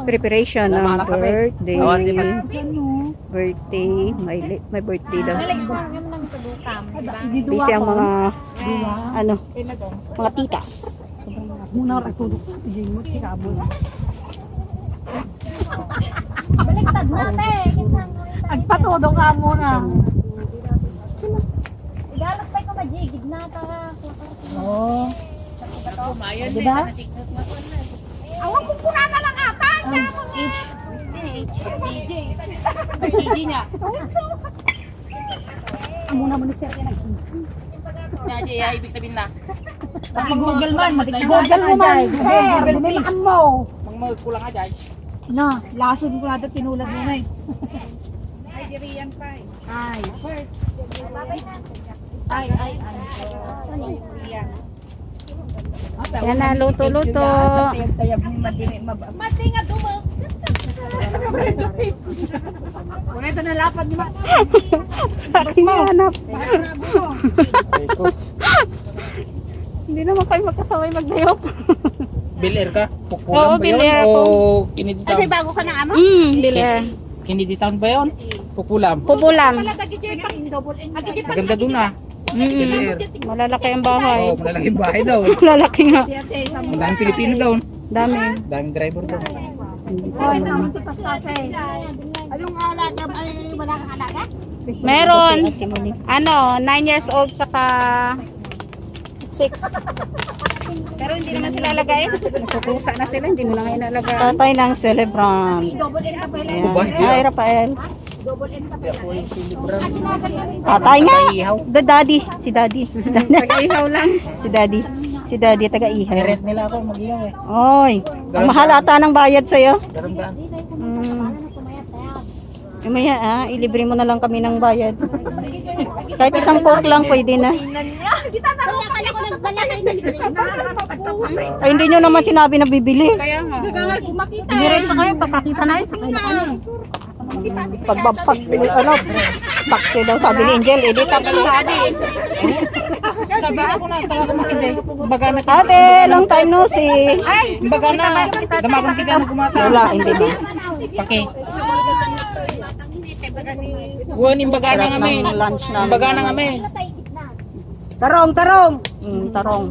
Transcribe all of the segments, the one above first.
Preparation ng birthday. Birthday. May birthday daw. Busy ang mga mga titas. Muna ratulog mo si Kabul. Baliktad natin. Agpatudong ka muna. Igalog pa ko majigid na ta. Oo. Kumayan diba? Awang kung kunana lang ata. DJ niya. Muna mo ni Sir yan. Hindi, ibig sabihin na. Mag-google man. Mag-google mo man. Sir, bumilaan mo. Magkulang ka dyan. Na, lason ko natin tinulad mo na eh. Nigerian pie. Ay, first. Ay. Yan na, luto-luto. Mati nga dumo. Una ito nalapad niyo. Sa aking hanap. Hindi naman kayo magkasaway maglayok. Bill-Air ka? Oo, Pukulang ba yun? Bill-Air O ako. Kennedy Ay, Town? bago ka na amo? Bilir. Kennedy Town ba yun? Pukulam. Pupulam. Maganda dun ah. Bill-Air. Malalaki ang bahay. Oo, malalaking bahay daw. Malalaki nga. Ang daming Pilipino daw. Dami. Daming driver daw. Anong alaga? Ay, wala kang alaga? Meron. 9 years old saka 6. Pero hindi naman sila alagay. Nagkukusa na sila, hindi mo lang inalagay. Tatay ng celebrant. Ayan. Ay, Rafael. Tatay nga. The daddy. Si daddy. Taga-ihaw lang. Si daddy. Si daddy, taga-ihaw. Direct nila ako mag-iyaw eh. Oy. Ang mahal ata ng bayad sa'yo. Darang-daan. Maya ilibre mo na lang kami ng bayad. Kahit isang pork lang pwede na. Kita na rin pala ko nagbalagay na libre. Ay, hindi nyo naman sinabi na bibili. Kaya nga. Kumakita. Diretso kayo, papakita na yun. Sakay na kami. Paksi daw sabi ni Angel. Edi tapos sabi. Sabi ako na, tawa ko makindi. Baga na Ate, long time no see. Baga na. Damagan kita na kumata. Wala, hindi na. Pake. Buwan yung baga na nga may. Lunch namin. Baga na nga may. Tarong. Tarong.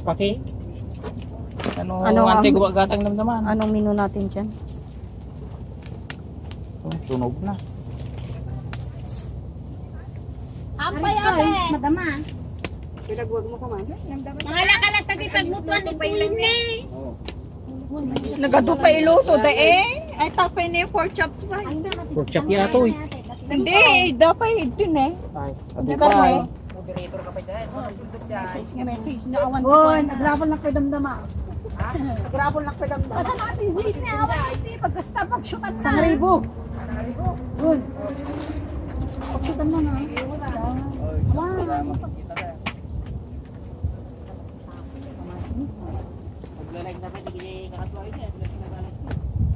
Pake. Ano Ano ang- ante gumagatang namdaman. Anong menu natin dyan? Tunog na. Ampay ate. Madama. Pinagwag mo ka man. Mga lakalat tagi pagmutuan ni Pailin ni. Nagado pa iluto da eh. Ay tapay na yung pork chop pa. Pork chop yato eh. Hindi, dapat din eh. Ay, Hindi adi ka pa. eh. Moderator ka pa dyan. Message nga message na awan ko. Nagrabol lang kay damdama. Nagrabol lang kay damdama. Basta natin wait na awan iti pagkasta pag-shootan na. 1,000. Good. Pagsutan mo na.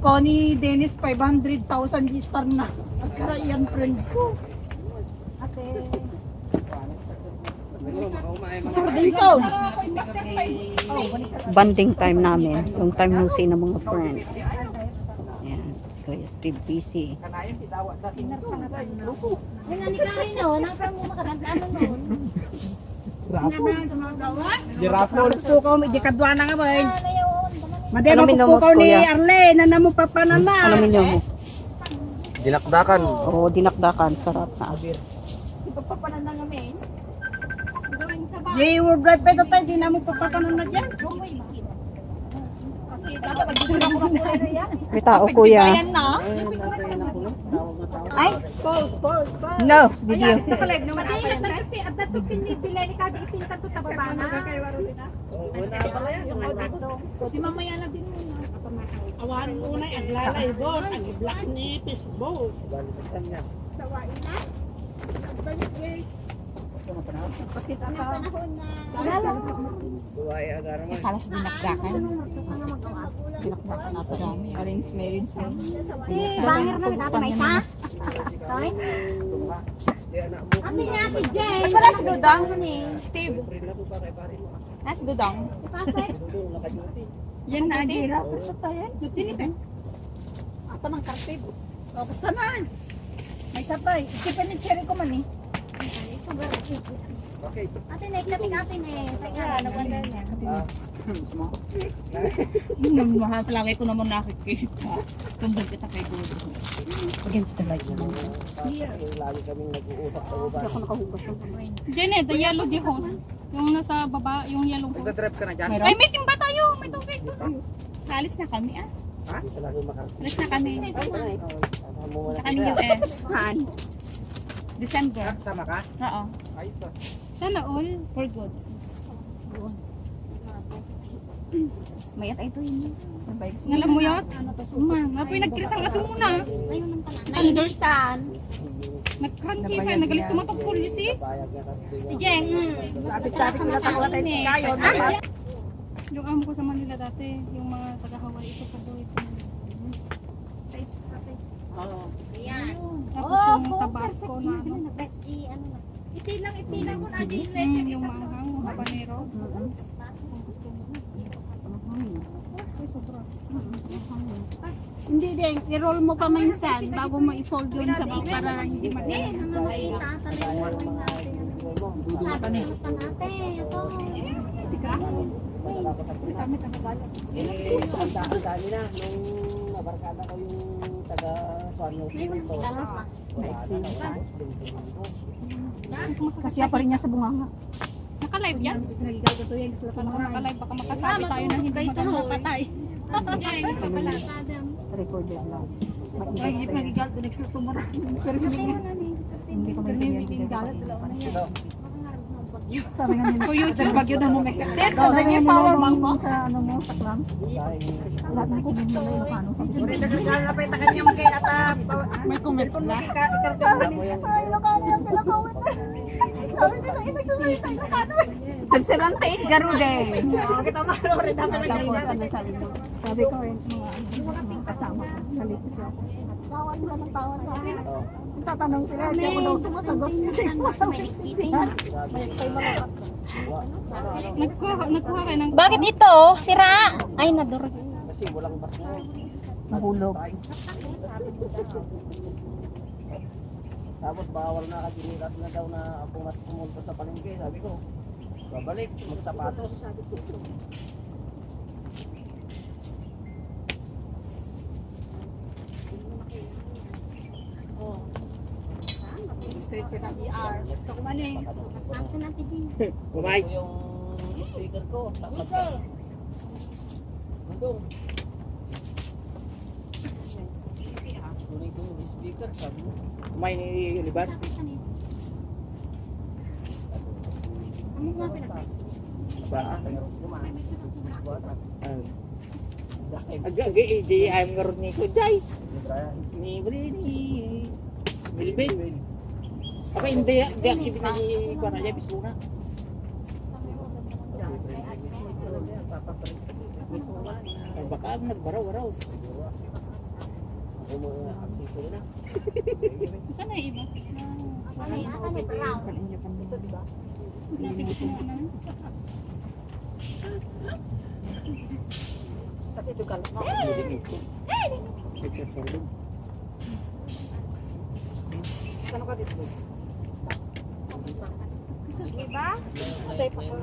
Connie Dennis 500,000 G-star na. At kaya yan friend ko. Dito. Banding time namin. Yung time no see ng mga friends. Ayan. Kuya Steve busy. Ano ni Karen no? Nasa mo makaragdaan noon. Giraffe. Pukaw may kadwa na nga ba? Ano yun? Made Ano mo minumot, pukaw ni kuya? Arle na namo papanana. Ano menu mo? Dilakdakan. Oo, dinakdakan. Sarap na. Pagpapanan na kami. Yay, word right pa tayo di namo papapanana diyan. Kasi dapat nagdudura mo ng yan. May tao, kuya. Ay, pause. No, video. Nakalag naman Pati at natupin ni Pilay ni Kabi ipinta to tababa na. Si mamaya lang din muna. Awan muna aglalay bon, ag-black ni Facebook. Tawain na. Balik guys. Panahon na. Kalas dinakdakan. Dinakdakan natin. Arrange marriage na. Bangir na dati may isa. Toy. Ano nga si Jay? Wala si Dudong. Ano ni? Steve. Nas Dudong. Pasay. Yan na, gira. Ato ng kartib. O, basta na. May sabay. Isipin yung cherry ko man eh. Ate, naikabing atin eh. Mahal palagi ko naman nakikita. Sundin kita kay Godo. Against the light naman. Janet, the yellow dihon. Yung nasa baba, yung yellow ko. Nagdadrive ka na dyan? Ay, may timba tayo. May tubig. Alis na kami ah. Ha? Alis na kami. Sa kaming US. Saan? December. Sama ka? Oo. Ayos ah. Sana all for good. Mayat ay ito yun. Ngalam mo yun? Nga po yung nagkirisang ato muna. Naidisan. Nag-crunchy pa. Nagalis tumatong full, you see? Si Jeng. Sabit-sabit na tayo tayo. Yung amo ko sa Manila dati, yung mga taga-Hawaii, ito pa doon. Ito. Ayan. Tapos yung Tabasco na ano. Ipilang mo na din. Yung maanghang, yung habanero. Hindi din, i-roll mo pa minsan bago mo i-fold yun sa bawang para hindi mag-e. Sabi sa natin, ito. Dami na. Nung nabarkada ko yung taga-Suano. Kasi pa rin niya sa bunganga. Naka-live yan? Naka-live, baka makasabi tayo na hindi maganda patay. Recorded lang. Ay, hindi magigal. The next na tumara. Pero Hindi ko maintindihan. galat. Dalawa na yan. Sabi nga nila. For YouTube. Bagyo na mo may Sabi nga nila yung sa ano mo, sa clam. Lahat ng kunin mo na yung paano. Naglalapay ta kanya magkaya May comments na. Ay, lokano yung pinakawit. Sabi nila, inagsulit tayo sa kanan. Sirserante, garude. Kita nga, rin naman Tapos ano sabi mo? Sabi ko rin sa mga kasama ko sa litis ako. Tawan sila ng tawan sa akin. Tatanong sila, hindi ako daw sumasagot. Nagkuha kayo ng... Bakit ito? Sira? Ay, nadurog. Kasi walang bas na. Nahulog. Tapos bawal na kasi nilas na daw na ako mas pumunta sa palengke. Sabi ko, babalik, magsapatos. Straight ka na ER. Gusto ko man eh. Kumay. Yung speaker ko. Tapos Nandung. Tuloy ko yung speaker. Sabi mo. Kumay ni Liban. Ba? Agak di ayam ngarut ni ko jay. Ni beli ni Bilbil. Apa hindi kita ni kuan aja bis luna. Baka nagbaraw-araw. Ako mo aksito na. Saan na yung iba? Nakikita mo na. Pati ito galat na. Saan ka dito? Diba? Atay pa ko.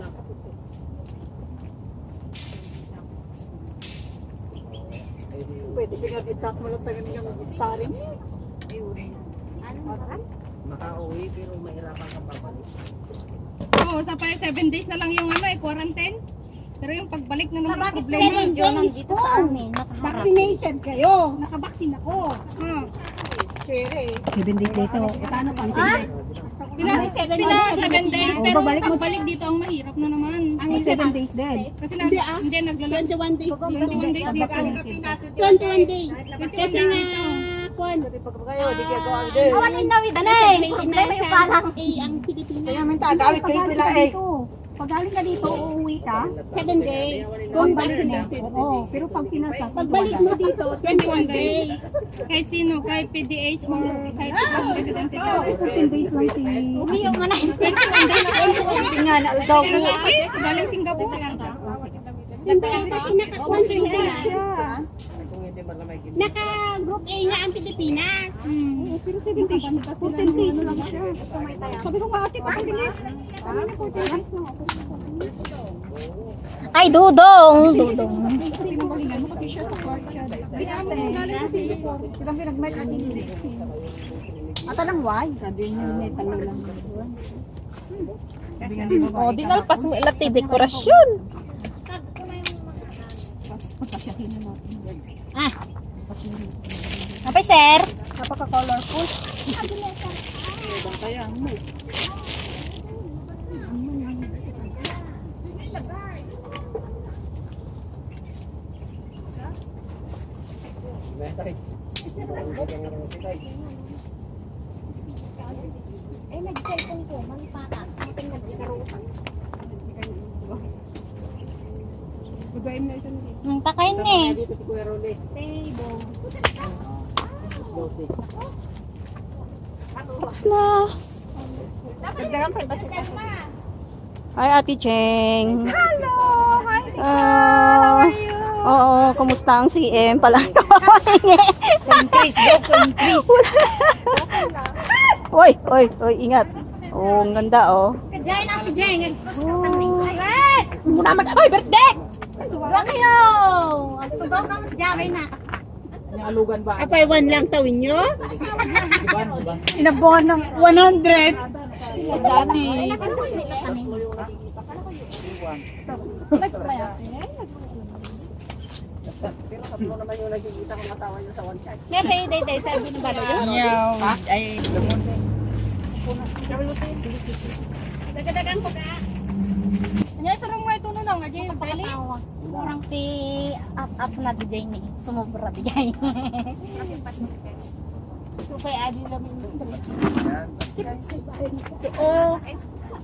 Pwede ka itak mo lang taga niya mag-starring. Makauwi pero mahirapan kang babalik. Oo, sa pa 7 days na lang yung ano quarantine. Pero yung pagbalik na naman Bakit problema. yun nandito sa amin? Nakaharap. Vaccinated kayo. Nakabaksin ako. Shere. 7 days dito. Paano pang 7 days? Pina 7 days. Pero yung pagbalik dito ang mahirap na naman. May 7 days din. Kasi hindi naglalaro. 21 days. 21 days dito. 21 days. 21 days dito. Kwan. Awanin daw ito na eh. Problema yung palang. Ang Pilipinas. Kaya may tagawit kayo pila eh. Pag galing ka dito, uuwi ka. 7 days. Kung vaccinated. Oo, pero pag pinasa, Pagbalik mo dito, 21 days. Kahit sino, kahit PDH or kahit ibang residente dito. 15 days lang si... Umiyaw nga na. 21 days. Tingnan, aldaw ko. Eh, galing Singapore. Hindi, kasi naka-content na. Kung hindi malamay gini. Naka-group A nga ang Pilipinas. Pero 7 days. 14 days lang siya. Sabi ko nga ate, 14 days. Sabi niya 14 days na ako. Ay, dudong! Dudong. Pinanggalingan mo kasi siya sa court siya. Binamo mo galing sa Singapore. Silang pinag-match ang English. Ata lang why? Sabi niya, may tanong lang. O, dinalpas mo ilati dekorasyon. Ah. Apa, sir? Napaka-colorful. Eh, nag-cellphone ko. Manipata. Ating nag-isarutan. Mag-aim na ito. Kakain ni. Dito si Kuya Rolly. Na. Dagdagan pa ba si Telma? Hi, Ate Cheng. Hello! Hi, how are you? Oo, kumusta ang CM? Palang Increase daw, increase. Oy, oy, oy, ingat. Oh, ang ganda, oh. Kajayan ang kajayan. Muna mag-ay, birthday! Huwag kayo! Ang tugaw naman sa Java na. Ang alugan ba? Apay 1 lang tawin nyo? Diba? Inabuhan ng 100. Dati. Pero tatlo naman yung nakikita ko matawa niyo sa one shot. Day, sabi ng balo. Ay, Dagdagan ko ka. Ano sa room nga ito na lang? Aja yung pali? Kurang si up na DJ ni. Sumobra DJ. Supay adi lang yung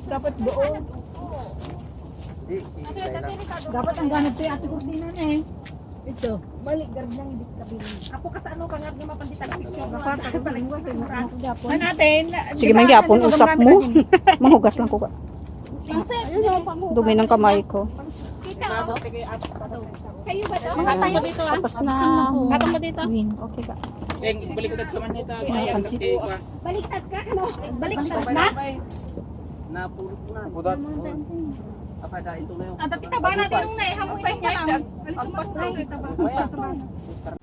dapat doon. Dapat ang ganap to yung ate Cortina na eh. Ito. Ako ka sa ano ka nga mapanditan ang picture. Kapag ka pala yung wala yung natin. Sige, man gyapon usap mo. Mahugas lang ko ka. Sir, Dumi ng kamay ko. kayo ba to? Mga tayo dito ah. Tapos na. Katong mo dito. Win. Okay ka. Balik ulit sa manita. Baliktad ka, ano? Baliktad na? Napulot na. Pudat. Apa dahil ito na yung. Ang dati ka ba natin nung naihamuin niya lang. Alis mo sa tayo.